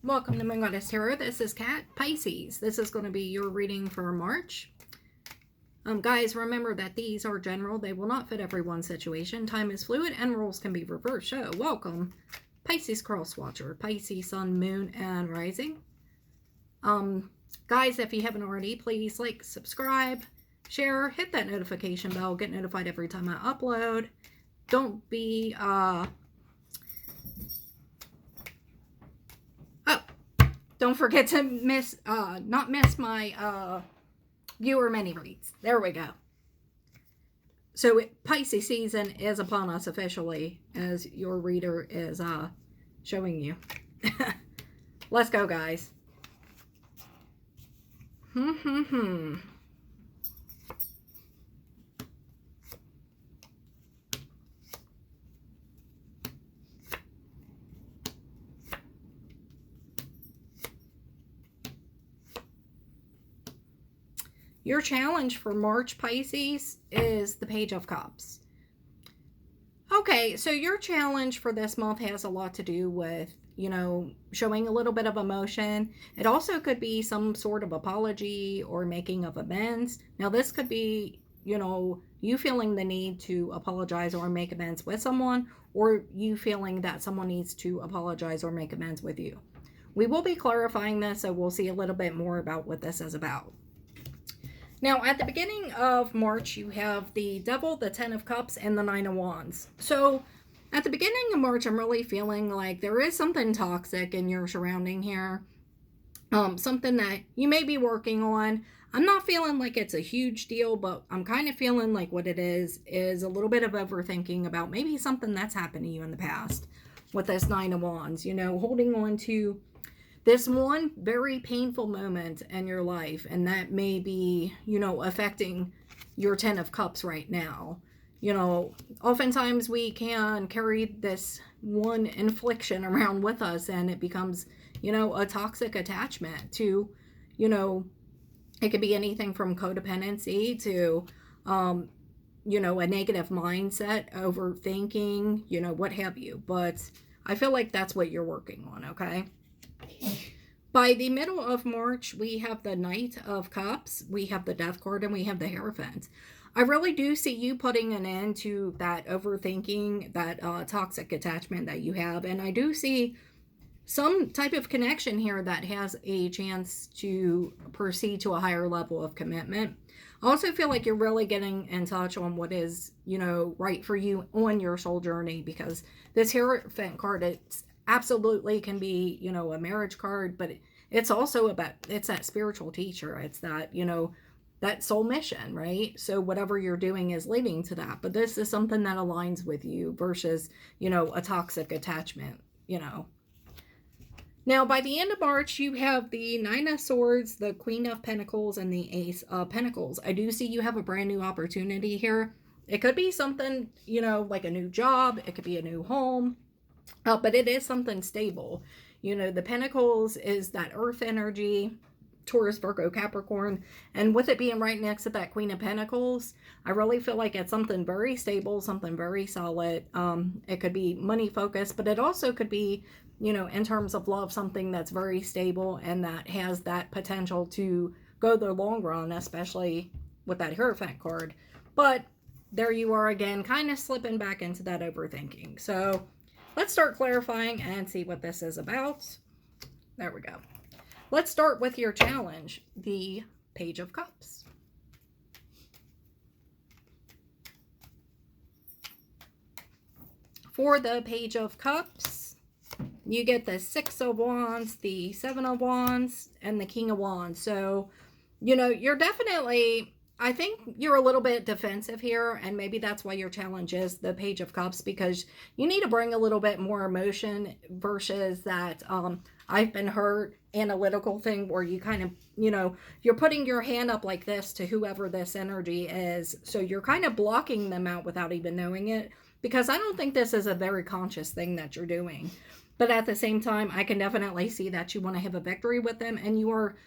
Welcome to Moon Goddess Tarot. This is Kat, Pisces. This is going to be your reading for March. Guys, remember that these are general. They will not fit everyone's situation. Time is fluid and rules can be reversed. So, welcome, Pisces Cross Watcher, Pisces Sun, Moon, and Rising. Guys, if you haven't already, please like, subscribe, share, hit that notification bell, get notified every time I upload. Don't be, don't forget to not miss my viewer mini reads. There we go. So Pisces season is upon us officially, as your reader is showing you. Let's go, guys. Your challenge for March, Pisces, is the Page of Cups. Okay, so your challenge for this month has a lot to do with, showing a little bit of emotion. It also could be some sort of apology or making of amends. Now, this could be, you feeling the need to apologize or make amends with someone, or you feeling that someone needs to apologize or make amends with you. We will be clarifying this, so we'll see a little bit more about what this is about. Now, at the beginning of March, you have the Devil, the Ten of Cups, and the Nine of Wands. So, at the beginning of March, I'm really feeling like there is something toxic in your surrounding here. Something that you may be working on. I'm not feeling like it's a huge deal, but I'm kind of feeling like what it is a little bit of overthinking about maybe something that's happened to you in the past with this Nine of Wands. Holding on to this one very painful moment in your life, and that may be, affecting your Ten of Cups right now. Oftentimes we can carry this one infliction around with us, and it becomes, a toxic attachment to, it could be anything from codependency to, a negative mindset, overthinking, what have you. But I feel like that's what you're working on, okay? By the middle of March, we have the Knight of Cups, we have the Death card, and we have the Hierophant. I really do see you putting an end to that overthinking, that toxic attachment that you have. And I do see some type of connection here that has a chance to proceed to a higher level of commitment. I also feel like you're really getting in touch on what is, right for you on your soul journey, because this Hierophant card, it's absolutely can be, a marriage card, but it's also it's that spiritual teacher. It's that, that soul mission, right? So whatever you're doing is leading to that. But this is something that aligns with you versus, a toxic attachment, Now, by the end of March, you have the Nine of Swords, the Queen of Pentacles, and the Ace of Pentacles. I do see you have a brand new opportunity here. It could be something, like a new job. It could be a new home. But it is something stable. The Pentacles is that earth energy, Taurus, Virgo, Capricorn. And with it being right next to that Queen of Pentacles, I really feel like it's something very stable, something very solid. It could be money focused, but it also could be, in terms of love, something that's very stable and that has that potential to go the long run, especially with that Hierophant card. But there you are again, kind of slipping back into that overthinking. So let's start clarifying and see what this is about. There we go. Let's start with your challenge, the Page of Cups. For the Page of Cups, you get the Six of Wands, the Seven of Wands, and the King of Wands. So, you're definitely, I think you're a little bit defensive here, and maybe that's why your challenge is the Page of Cups, because you need to bring a little bit more emotion versus that I've been hurt analytical thing where you kind of, you're putting your hand up like this to whoever this energy is. So you're kind of blocking them out without even knowing it, because I don't think this is a very conscious thing that you're doing. But at the same time, I can definitely see that you want to have a victory with them, and you are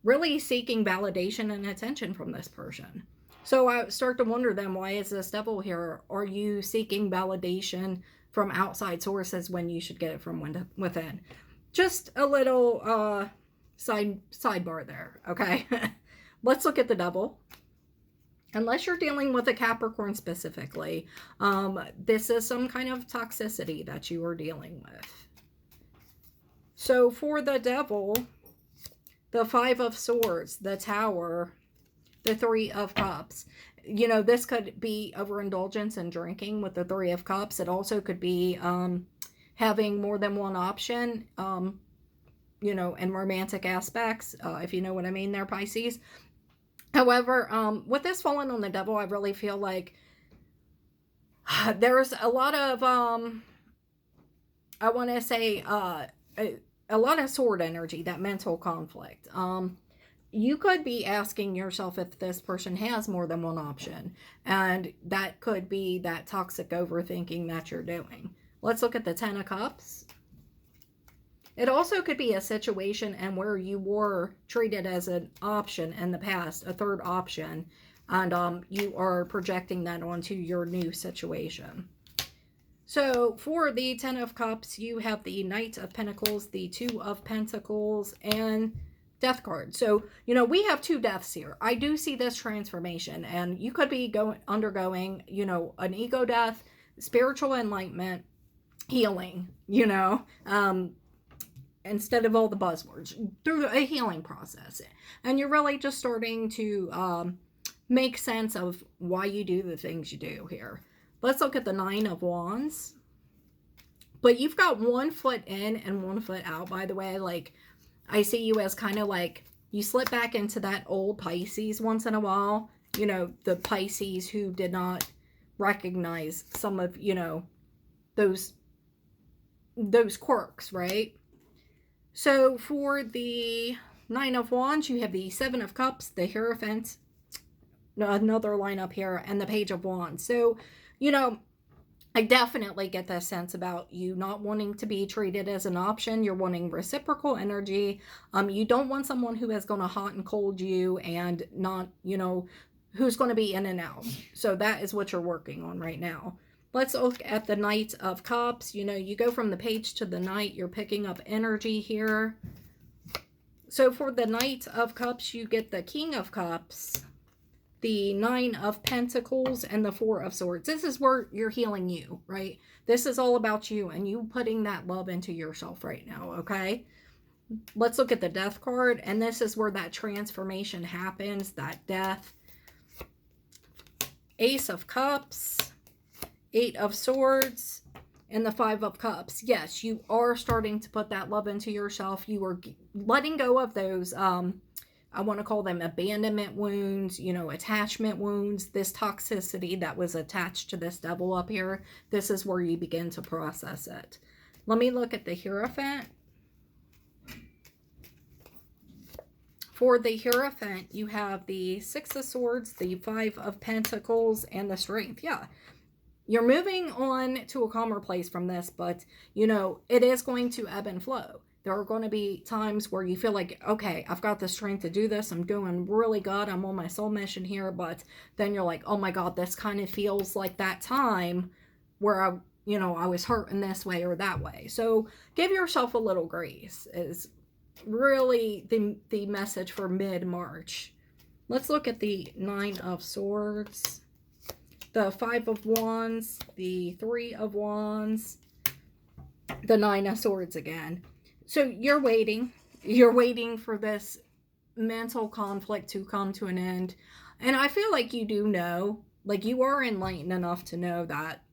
really seeking validation and attention from this person. So I start to wonder then, why is this Devil here? Are you seeking validation from outside sources when you should get it from within? Just a little sidebar there, okay? Let's look at the Devil. Unless you're dealing with a Capricorn specifically, this is some kind of toxicity that you are dealing with. So for the Devil, the Five of Swords, the Tower, the Three of Cups. You know, this could be overindulgence in drinking with the Three of Cups. It also could be having more than one option, you know, in romantic aspects, if you know what I mean there, Pisces. However, with this falling on the Devil, I really feel like there's a lot of, I want to say, a lot of sword energy, that mental conflict. You could be asking yourself if this person has more than one option, and that could be that toxic overthinking that you're doing. Let's look at the Ten of Cups. It also could be a situation and where you were treated as an option in the past, a third option, and you are projecting that onto your new situation. So for the Ten of Cups, you have the Knight of Pentacles, the Two of Pentacles, and Death card. So, you know, we have two deaths here. I do see this transformation, and you could be undergoing, you know, an ego death, spiritual enlightenment, healing, you know, instead of all the buzzwords, through a healing process. And you're really just starting to make sense of why you do the things you do here. Let's look at the Nine of Wands. But you've got 1 foot in and 1 foot out, by the way. Like, I see you as kind of like, you slip back into that old Pisces once in a while. You know, the Pisces who did not recognize some of, you know, those quirks, right? So for the Nine of Wands, you have the Seven of Cups, the Hierophant, another lineup here, and the Page of Wands. So, you know, I definitely get that sense about you not wanting to be treated as an option. You're wanting reciprocal energy. You don't want someone who is going to hot and cold you and not, you know, who's going to be in and out. So that is what you're working on right now. Let's look at the Knight of Cups. You know, you go from the Page to the Knight. You're picking up energy here. So for the Knight of Cups, you get the King of Cups, the Nine of Pentacles, and the Four of Swords. This is where you're healing you, right? This is all about you and you putting that love into yourself right now, okay? Let's look at the Death card, and this is where that transformation happens, that death. Ace of Cups, Eight of Swords, and the Five of Cups. Yes, you are starting to put that love into yourself. You are letting go of those, I want to call them abandonment wounds, you know, attachment wounds, this toxicity that was attached to this Devil up here. This is where you begin to process it. Let me look at the Hierophant. For the Hierophant, you have the Six of Swords, the Five of Pentacles, and the Strength. Yeah, you're moving on to a calmer place from this, but, you know, it is going to ebb and flow. There are going to be times where you feel like, okay, I've got the strength to do this. I'm doing really good. I'm on my soul mission here. But then you're like, oh my God, this kind of feels like that time where I was hurt in this way or that way. So give yourself a little grace is really the message for mid-March. Let's look at the Nine of Swords, the Five of Wands, the Three of Wands, the Nine of Swords again. So you're waiting for this mental conflict to come to an end. And I feel like you do know, like you are enlightened enough to know that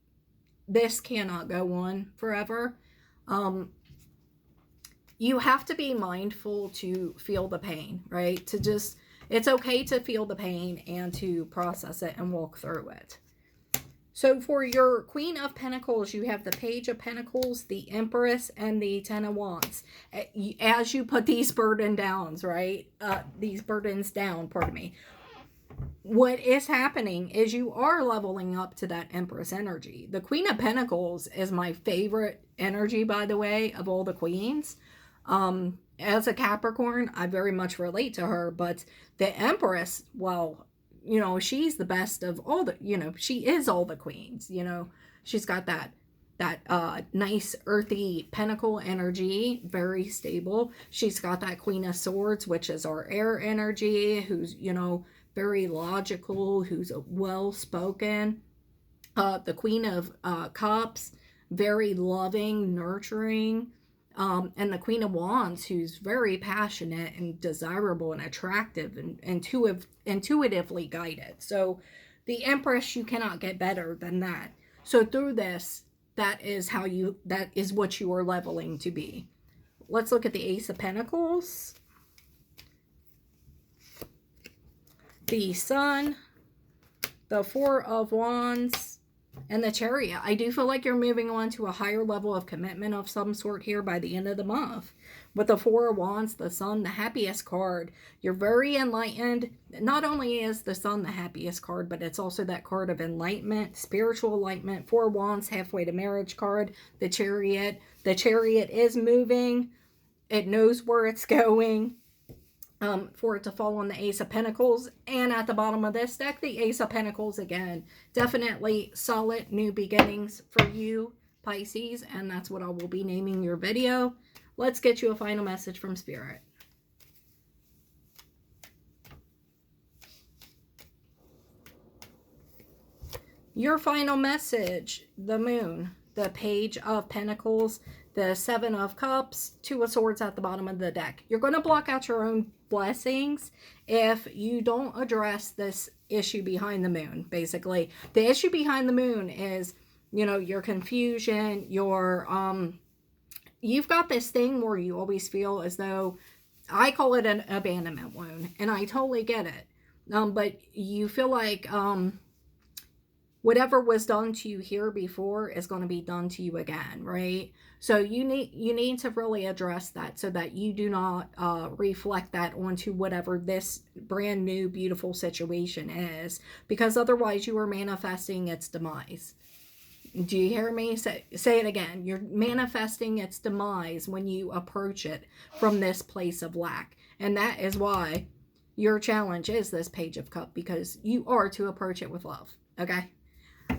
this cannot go on forever. You have to be mindful to feel the pain, right? It's okay to feel the pain and to process it and walk through it. So for your Queen of Pentacles, you have the Page of Pentacles, the Empress, and the Ten of Wands. As you put these burdens down, right? Pardon me. What is happening is you are leveling up to that Empress energy. The Queen of Pentacles is my favorite energy, by the way, of all the queens. As a Capricorn, I very much relate to her, but the Empress, well, you know, she's the best of all the, you know, she is all the queens, you know, she's got that that nice earthy pentacle energy, very stable. She's got that Queen of Swords, which is our air energy, who's, you know, very logical, who's well spoken. The Queen of Cups, very loving, nurturing. And the Queen of Wands, who's very passionate and desirable and attractive and intuitively guided. So the Empress, you cannot get better than that. So through this, that is what you are leveling to be. Let's look at the Ace of Pentacles, the Sun, the Four of Wands, and the Chariot. I do feel like you're moving on to a higher level of commitment of some sort here by the end of the month. With the Four of Wands, the Sun, the happiest card. You're very enlightened. Not only is the Sun the happiest card, but it's also that card of enlightenment, spiritual enlightenment. Four of Wands, halfway to marriage card. The Chariot. The Chariot is moving. It knows where it's going. For it to fall on the Ace of Pentacles. And at the bottom of this deck, the Ace of Pentacles again. Definitely solid new beginnings for you, Pisces. And that's what I will be naming your video. Let's get you a final message from Spirit. Your final message, the Moon, the Page of Pentacles, the Seven of Cups, Two of Swords at the bottom of the deck. You're going to block out your own blessings if you don't address this issue behind the moon, basically. The issue behind the moon is, you know, your confusion, you've got this thing where you always feel as though, I call it an abandonment wound, and I totally get it. But you feel like, whatever was done to you here before is going to be done to you again, right? So you need to really address that so that you do not reflect that onto whatever this brand new beautiful situation is, because otherwise you are manifesting its demise. Do you hear me? Say it again. You're manifesting its demise when you approach it from this place of lack. And that is why your challenge is this Page of Cups, because you are to approach it with love, okay?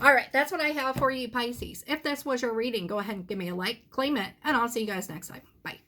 All right, that's what I have for you, Pisces. If this was your reading, go ahead and give me a like, claim it, and I'll see you guys next time. Bye.